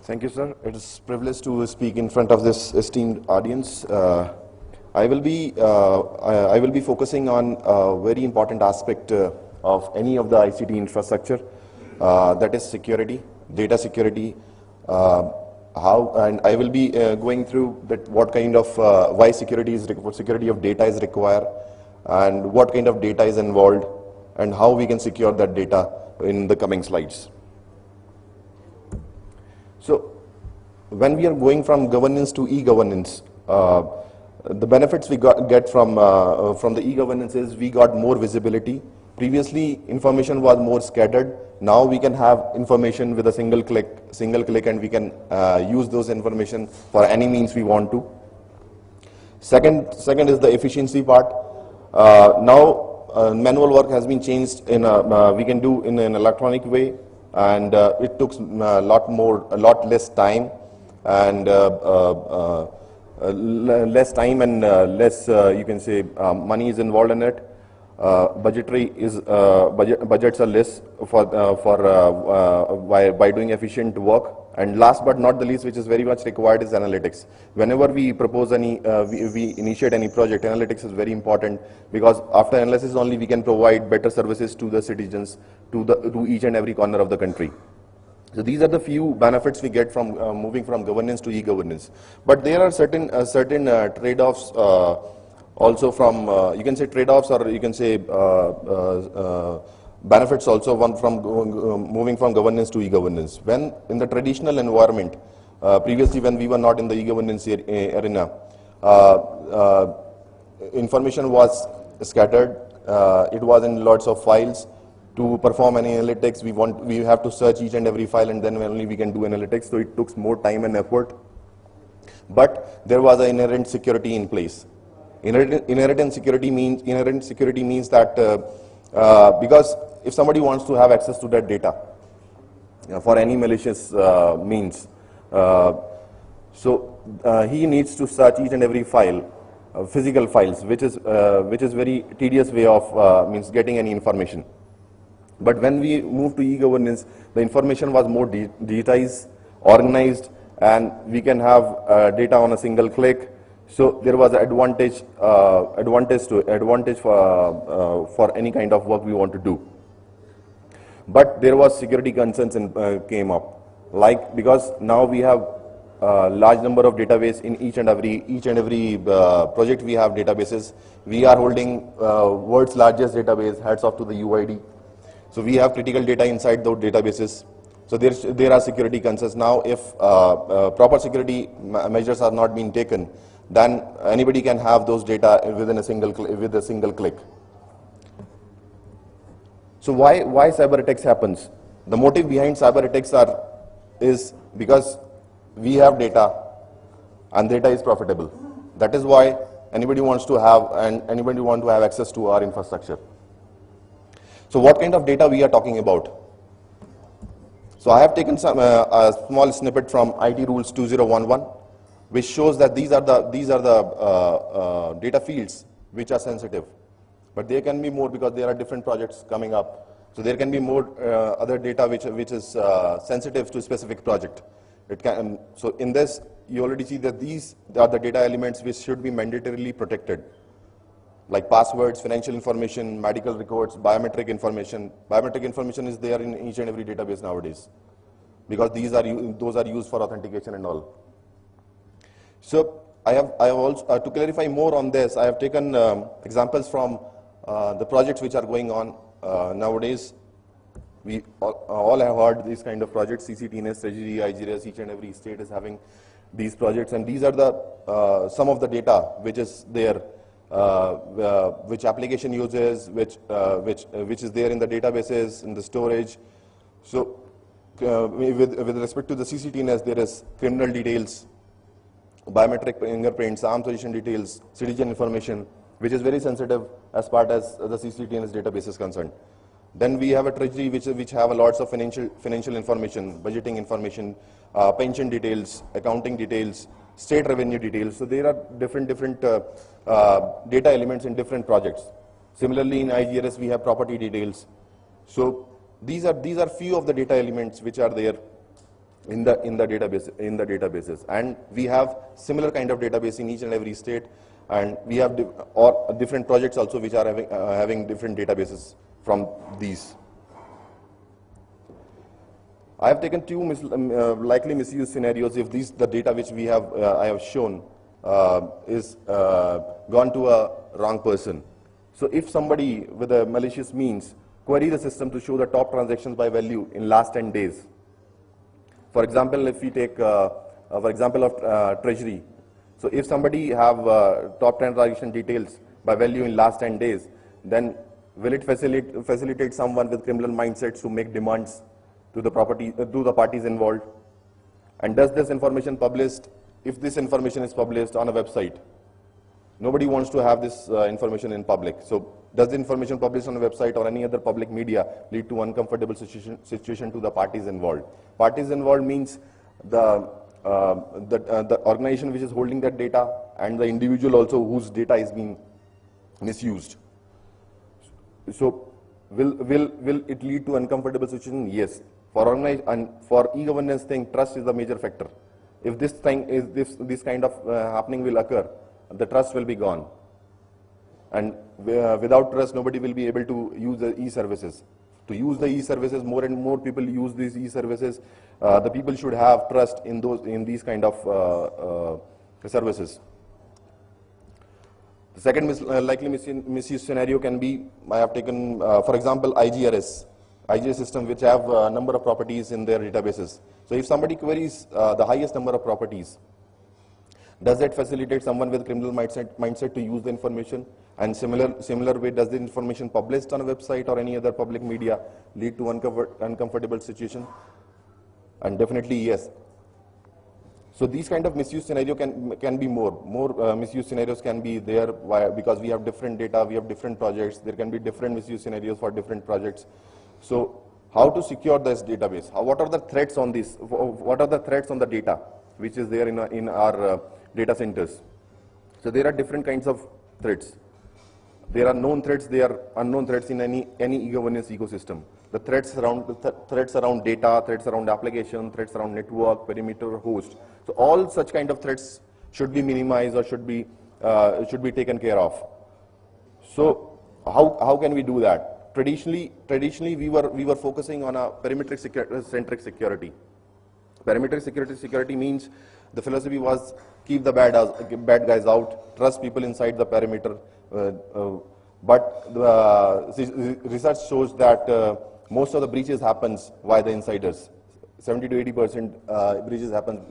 Thank you, sir. It is a privilege to speak in front of this esteemed audience. I will be focusing on a very important aspect of any of the ICT infrastructure, that is security, data security. And I will be going through that what kind of why security of data is required, and what kind of data is involved, and how we can secure that data in the coming slides. So, when we are going from governance to e-governance, the benefits we get from the e-governance is we got more visibility. Previously, information was more scattered. Now we can have information with a single click, and we can use those information for any means we want to. Second is the efficiency part. Now manual work has been changed in we can do in an electronic way, and it took a lot less time, and less time and less you can say money is involved in it. Budgets are less by doing efficient work. And last but not the least, which is very much required, is analytics. Whenever we propose we initiate any project, analytics is very important, because after analysis only we can provide better services to the citizens, to each and every corner of the country. So these are the few benefits we get from moving from governance to e-governance. But there are certain trade-offs also from, you can say trade-offs, or you can say benefits also from moving from governance to e-governance. When in the traditional environment, previously when we were not in the e-governance arena, information was scattered. It was in lots of files. To perform any analytics, we have to search each and every file, and then only we can do analytics. So it took more time and effort. But there was an inherent security in place. Inherent security means that because if somebody wants to have access to that data for any malicious means, so he needs to search each and every file, physical files, which is very tedious way of means getting any information. But when we moved to e-governance, the information was more digitized, organized, and we can have data on a single click. So there was an advantage for any kind of work we want to do. But there was security concerns came up, like because now we have a large number of database in each and every project. We have databases. We are holding world's largest database. Hats off to the UID. So we have critical data inside those databases. So there are security concerns. Now if proper security measures are not being taken, then anybody can have those data with a single click. So why cyber attacks happens? The motive behind cyber attacks is because we have data, and data is profitable. That is why anybody wants to have access to our infrastructure. So what kind of data we are talking about? So I have taken a small snippet from IT Rules 2011, which shows that these are the data fields which are sensitive. But there can be more, because there are different projects coming up. So there can be more other data which is sensitive to a specific project. So in this, you already see that these are the data elements which should be mandatorily protected, like passwords, financial information, medical records, biometric information. Biometric information is there in each and every database nowadays, because those are used for authentication and all. So I have also to clarify more on this, I have taken examples from the projects which are going on nowadays. We all have heard these kind of projects: CCTNS, Treasury, IGRS. Each and every state is having these projects, and these are the some of the data which is there. Which application uses, which is there in the databases, in the storage. So with respect to the CCTNS, there is criminal details, biometric fingerprints, armed position details, citizen information, which is very sensitive as far as the CCTNS database is concerned. Then we have a treasury which have a lots of financial information, budgeting information, pension details, accounting details, state revenue details. So there are different data elements in different projects. Similarly, in IGRS we have property details. So these are few of the data elements which are there in the databases, and we have similar kind of database in each and every state, and we have different projects also which are having different databases from these. I have taken two likely misuse scenarios if the data which we have I have shown is gone to a wrong person. So if somebody with a malicious means query the system to show the top transactions by value in last 10 days. For example, if we take for example of treasury. So if somebody have top transaction details by value in last 10 days, then will it facilitate someone with criminal mindsets to make demands to the parties involved? And does this information published, if this information is published on a website, nobody wants to have this information in public. So does the information published on a website or any other public media lead to uncomfortable situation to the parties involved? Parties involved means the organization which is holding that data and the individual also whose data is being misused. So will it lead to uncomfortable situation? Yes. For e-governance thing, trust is the major factor. If this kind of happening will occur, the trust will be gone. And without trust, nobody will be able to use the e-services. To use the e-services, more and more people use these e-services. The people should have trust in these kind of services. The second likely misuse scenario can be, I have taken, for example, IGRS system, which have a number of properties in their databases. So if somebody queries the highest number of properties, does that facilitate someone with criminal mindset to use the information? And similar way, does the information published on a website or any other public media lead to uncomfortable situation? And definitely yes. So these kind of misuse scenario can be more misuse scenarios can be there because we have different data, we have different projects. There can be different misuse scenarios for different projects. So how to secure this database? What are the threats on this? What are the threats on the data which is there in our data centers? So there are different kinds of threats. There are known threats, there are unknown threats in any e-governance ecosystem. The threats around data, threats around application, threats around network, perimeter, host. So all such kind of threats should be minimized or should be taken care of. So how can we do that? Traditionally we were focusing on a perimetric centric security. Perimetric security means the philosophy was keep the bad guys out, trust people inside the perimeter. But the research shows that most of the breaches happens via the insiders. 70 to 80% breaches happen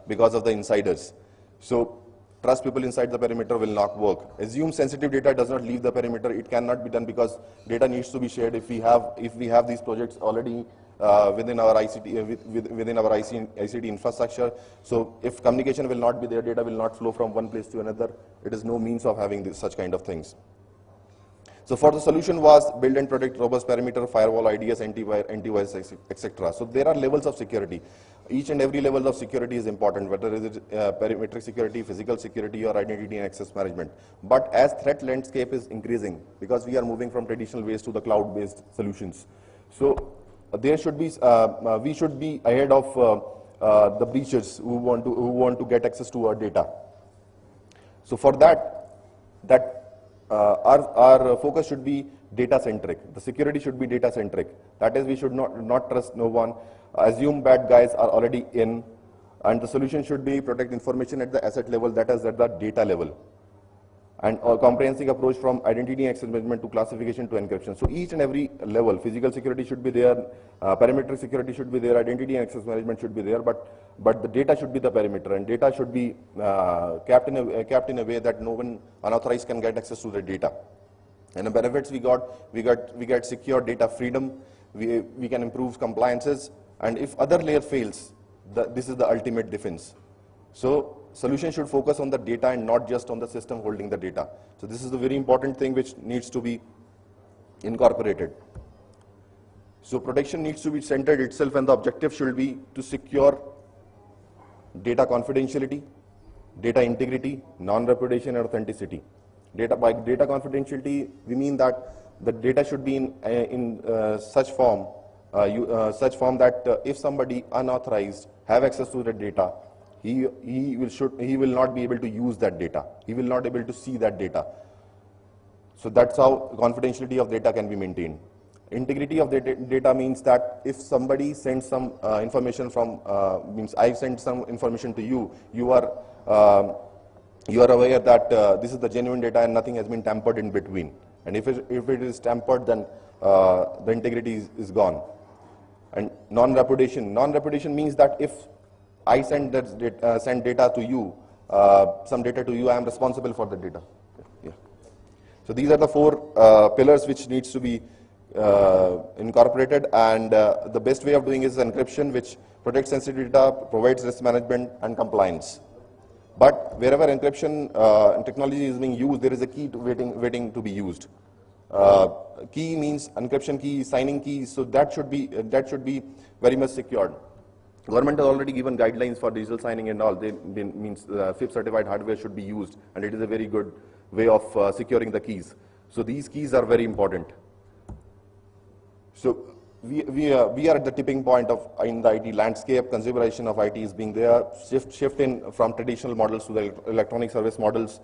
because of the insiders. So trust people inside the perimeter will not work. Assume sensitive data does not leave the perimeter. It cannot be done because data needs to be shared. If we have these projects already within our ICT infrastructure, so if communication will not be there, data will not flow from one place to another. It is no means of having such kind of things. So for the solution was build and protect robust perimeter, firewall, IDS, antivirus, etc. So there are levels of security. Each and every level of security is important, whether it is perimetric security, physical security, or identity and access management. But as threat landscape is increasing, because we are moving from traditional ways to the cloud-based solutions, so there should be we should be ahead of the breachers who want to get access to our data. So for that. Our focus should be data-centric. The security should be data-centric. That is, we should not trust no one, assume bad guys are already in, and the solution should be protect information at the asset level, that is at the data level. And a comprehensive approach from identity and access management to classification to encryption. So each and every level, physical security should be there, perimeter security should be there, identity and access management should be there, but the data should be the perimeter, and data should be kept in a way that no one unauthorized can get access to the data. And the benefits we get secure data freedom, we can improve compliances, and if other layer fails, this is the ultimate defense. So solution should focus on the data and not just on the system holding the data. So this is the very important thing which needs to be incorporated. So protection needs to be centered itself, and the objective should be to secure data confidentiality, data integrity, non-repudiation, and authenticity. By data confidentiality, we mean that the data should be in such form such form that if somebody unauthorized have access to the data, he will not be able to use that data. He will not be able to see that data. So that's how confidentiality of data can be maintained. Integrity of the data means that if somebody sends some information from, means I send some information to you, you are aware that this is the genuine data and nothing has been tampered in between. And if it is tampered, then the integrity is gone. And non-repudiation means that if I send data to you, some data to you, I am responsible for the data. Yeah. So these are the four pillars which needs to be incorporated, and the best way of doing is encryption, which protects sensitive data, provides risk management and compliance. But wherever encryption technology is being used, there is a key waiting to be used. Key means encryption key, signing key, so that should be very much secured. Government has already given guidelines for digital signing and all. They means FIPS certified hardware should be used, and it is a very good way of securing the keys. So these keys are very important. So we are at the tipping point in the IT landscape. Consumerization of IT is being there. Shift from traditional models to the electronic service models.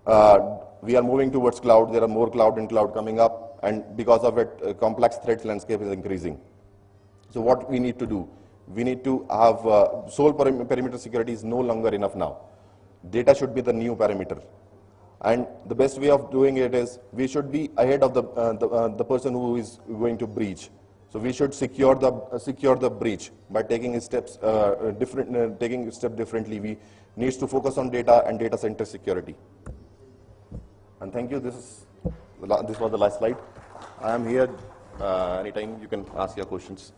We are moving towards cloud. There are more cloud and cloud coming up, and because of it, complex threat landscape is increasing. So what we need to do? We need to have sole perimeter security is no longer enough now. Data should be the new parameter. And the best way of doing it is we should be ahead of the person who is going to breach. So we should secure the breach by taking steps differently. We need to focus on data and data center security. And thank you. This was the last slide. I am here anytime you can ask your questions.